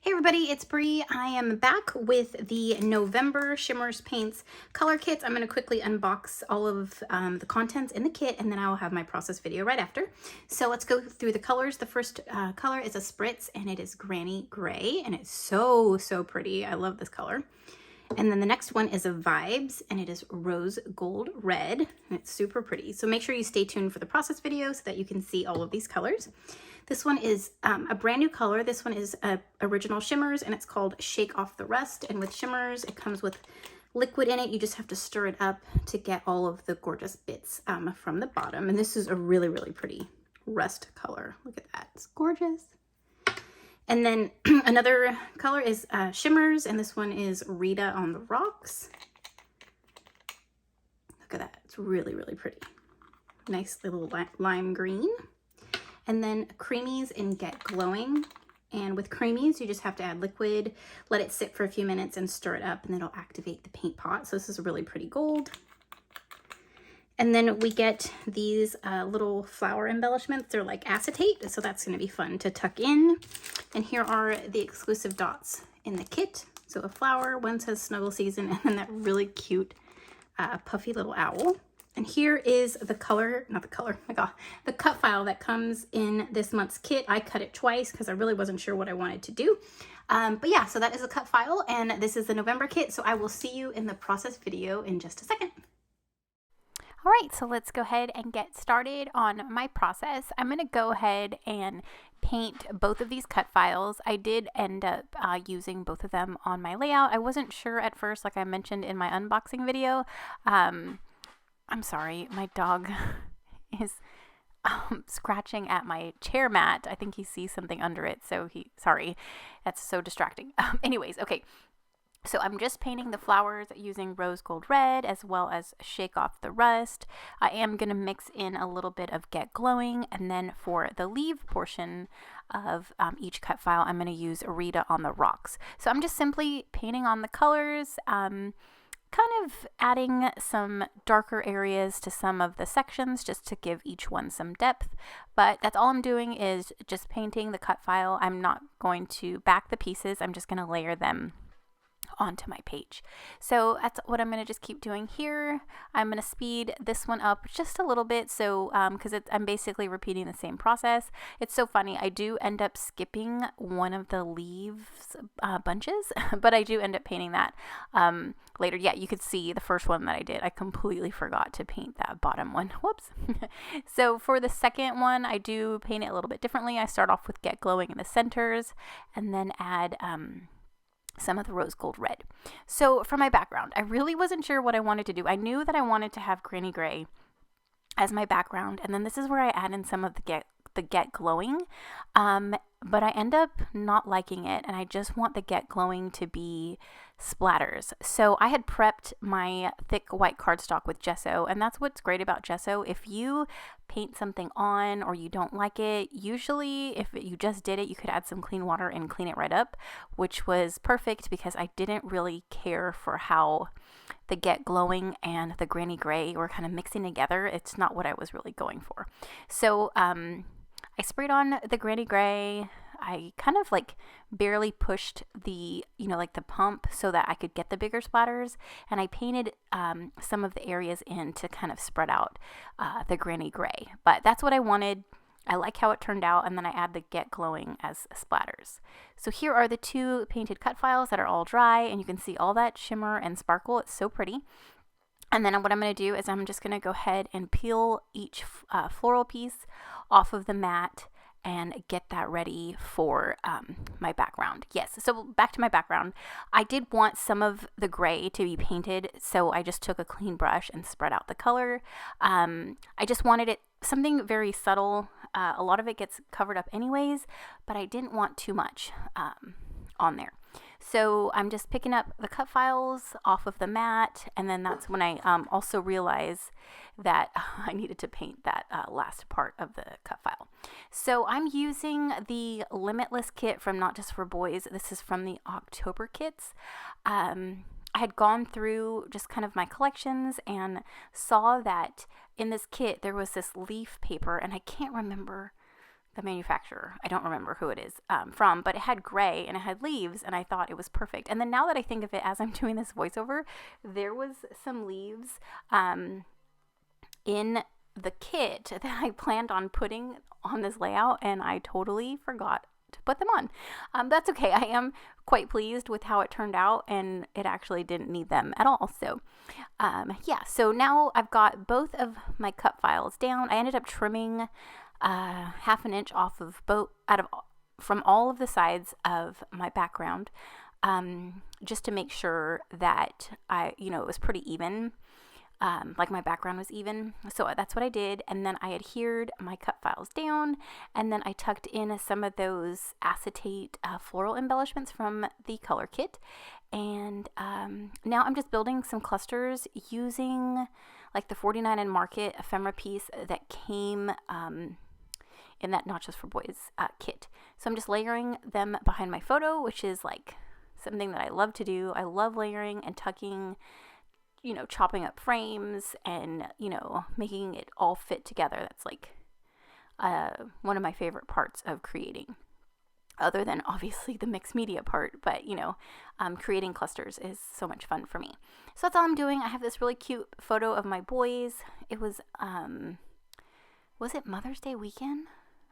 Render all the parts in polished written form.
Hey everybody, it's Bree. I am back with the November Shimmerz Paints color kits. I'm going to quickly unbox all of the contents in the kit, and then I will have my process video right after. So let's go through the colors. The first color is a spritz, and it is Granny Gray, and it's so pretty. I love this color. And then the next one is a Vibes, and it is Rose Gold Red, and it's super pretty. So make sure you stay tuned for the process video so that you can see all of these colors. This one is a brand new color. This one is original Shimmerz, and it's called Shake Off the Rust. And with Shimmerz, it comes with liquid in it. You just have to stir it up to get all of the gorgeous bits from the bottom. And this is a really pretty rust color. Look at that. It's gorgeous. And then another color is Shimmerz, and this one is Rita on the Rocks. Look at that. It's really pretty. Nice little lime green. And then creamies in Get Glowing. And with creamies, you just have to add liquid, let it sit for a few minutes and stir it up, and it'll activate the paint pot. So this is a really pretty gold. And then we get these little flower embellishments. They're like acetate, so that's going to be fun to tuck in. And here are the exclusive dots in the kit. So a flower, one says Snuggle Season, and then that really cute puffy little owl. And here is the color, not the color, my God, the cut file that comes in this month's kit. I cut it twice because I really wasn't sure what I wanted to do. But yeah, so that is a cut file, and this is the November kit. So I will see you in the process video in just a second. All right, so let's go ahead and get started on my process. I'm going to go ahead and paint both of these cut files. I did end up using both of them on my layout. I wasn't sure at first, like I mentioned in my unboxing video. I'm sorry, my dog is scratching at my chair mat. I think he sees something under it, so sorry, that's so distracting. Anyways, okay. So I'm just painting the flowers using Rose Gold Red as well as Shake Off the Rust. I am going to mix in a little bit of Get Glowing, and then for the leaf portion of each cut file, I'm going to use Rita on the Rocks. So I'm just simply painting on the colors, kind of adding some darker areas to some of the sections just to give each one some depth. But that's all I'm doing is just painting the cut file. I'm not going to back the pieces. I'm just going to layer them onto my page. So that's what I'm going to just keep doing here. I'm going to speed this one up just a little bit, so because I'm basically repeating the same process. It's so funny, I do end up skipping one of the leaves bunches, but I do end up painting that later. Yeah, you could see the first one that I did. I completely forgot to paint that bottom one. Whoops. So for the second one, I do paint it a little bit differently. I start off with Get Glowing in the centers and then add some of the Rose Gold Red. So for my background, I really wasn't sure what I wanted to do. I knew that I wanted to have Granny Gray as my background, and then this is where I add in some of the Get Glowing, but I end up not liking it, and I just want the Get Glowing to be splatters. So I had prepped my thick white cardstock with gesso, and that's what's great about gesso. If you paint something on or you don't like it, usually if you just did it, you could add some clean water and clean it right up, which was perfect because I didn't really care for how the Get Glowing and the Granny Gray were kind of mixing together. It's not what I was really going for. So I sprayed on the Granny Gray. I kind of like barely pushed the, like the pump so that I could get the bigger splatters. And I painted some of the areas in to kind of spread out the Granny Gray. But that's what I wanted. I like how it turned out. And then I add the Get Glowing as splatters. So here are the two painted cut files that are all dry. And you can see all that shimmer and sparkle. It's so pretty. And then what I'm going to do is I'm just going to go ahead and peel each floral piece off of the mat and get that ready for my background. Yes, so back to my background. I did want some of the gray to be painted, so I just took a clean brush and spread out the color. I just wanted it something very subtle. A lot of it gets covered up anyways, but I didn't want too much on there. So I'm just picking up the cut files off of the mat, and then that's when I also realized that I needed to paint that last part of the cut file. So I'm using the Limitless kit from Not Just for Boys. This is from the October kits. I had gone through just kind of my collections and saw that in this kit there was this leaf paper, and I can't remember the manufacturer. I don't remember who it is from, but it had gray and it had leaves, and I thought it was perfect. And then now that I think of it as I'm doing this voiceover, there was some leaves in the kit that I planned on putting on this layout, and I totally forgot to put them on. That's okay. I am quite pleased with how it turned out, and it actually didn't need them at all. So yeah, so now I've got both of my cut files down. I ended up trimming half an inch off of from all of the sides of my background, just to make sure that it was pretty even. Like my background was even. So that's what I did. And then I adhered my cut files down, and then I tucked in some of those acetate floral embellishments from the color kit. And now I'm just building some clusters using like the 49 and Market ephemera piece that came in that Not Just for Boys kit. So I'm just layering them behind my photo, which is like something that I love to do. I love layering and tucking, chopping up frames and, making it all fit together. That's like one of my favorite parts of creating, other than obviously the mixed media part. But, creating clusters is so much fun for me. So that's all I'm doing. I have this really cute photo of my boys. It was it Mother's Day weekend?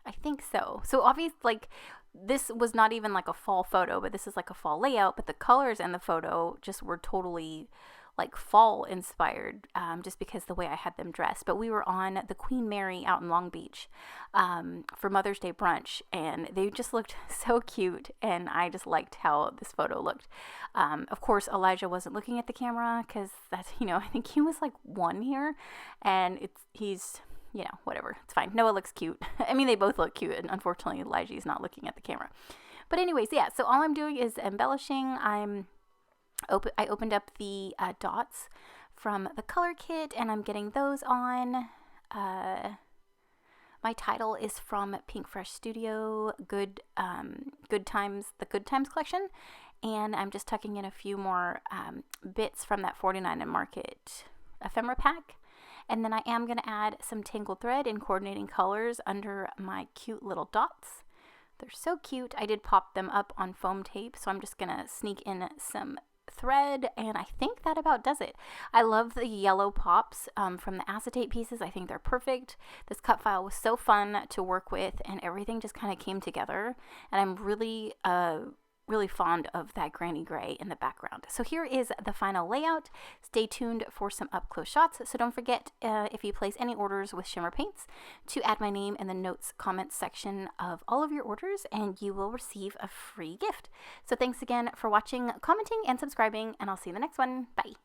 I think so. So obviously, like, this was not even like a fall photo, but this is like a fall layout. But the colors in the photo just were totally like fall inspired, just because the way I had them dressed. But we were on the Queen Mary out in Long Beach for Mother's Day brunch, and they just looked so cute, and I just liked how this photo looked. Of course, Elijah wasn't looking at the camera because that's, I think he was like 1 here, and he's whatever, it's fine. Noah looks cute. I mean, they both look cute, and unfortunately Elijah's not looking at the camera. But anyways, yeah, so all I'm doing is embellishing. I opened up the dots from the color kit, and I'm getting those on. My title is from Pink Fresh Studio, Good Times, the Good Times collection, and I'm just tucking in a few more bits from that 49 and Market ephemera pack. And then I am going to add some tangled thread in coordinating colors under my cute little dots. They're so cute. I did pop them up on foam tape, so I'm just going to sneak in some thread, and I think that about does it. I love the yellow pops from the acetate pieces. I think they're perfect. This cut file was so fun to work with, and everything just kind of came together, and I'm really fond of that granny gray in the background. So here is the final layout. Stay tuned for some up close shots. So don't forget, if you place any orders with Shimmerz Paints, to add my name in the notes comments section of all of your orders, and you will receive a free gift. So thanks again for watching, commenting, and subscribing, and I'll see you in the next one. Bye.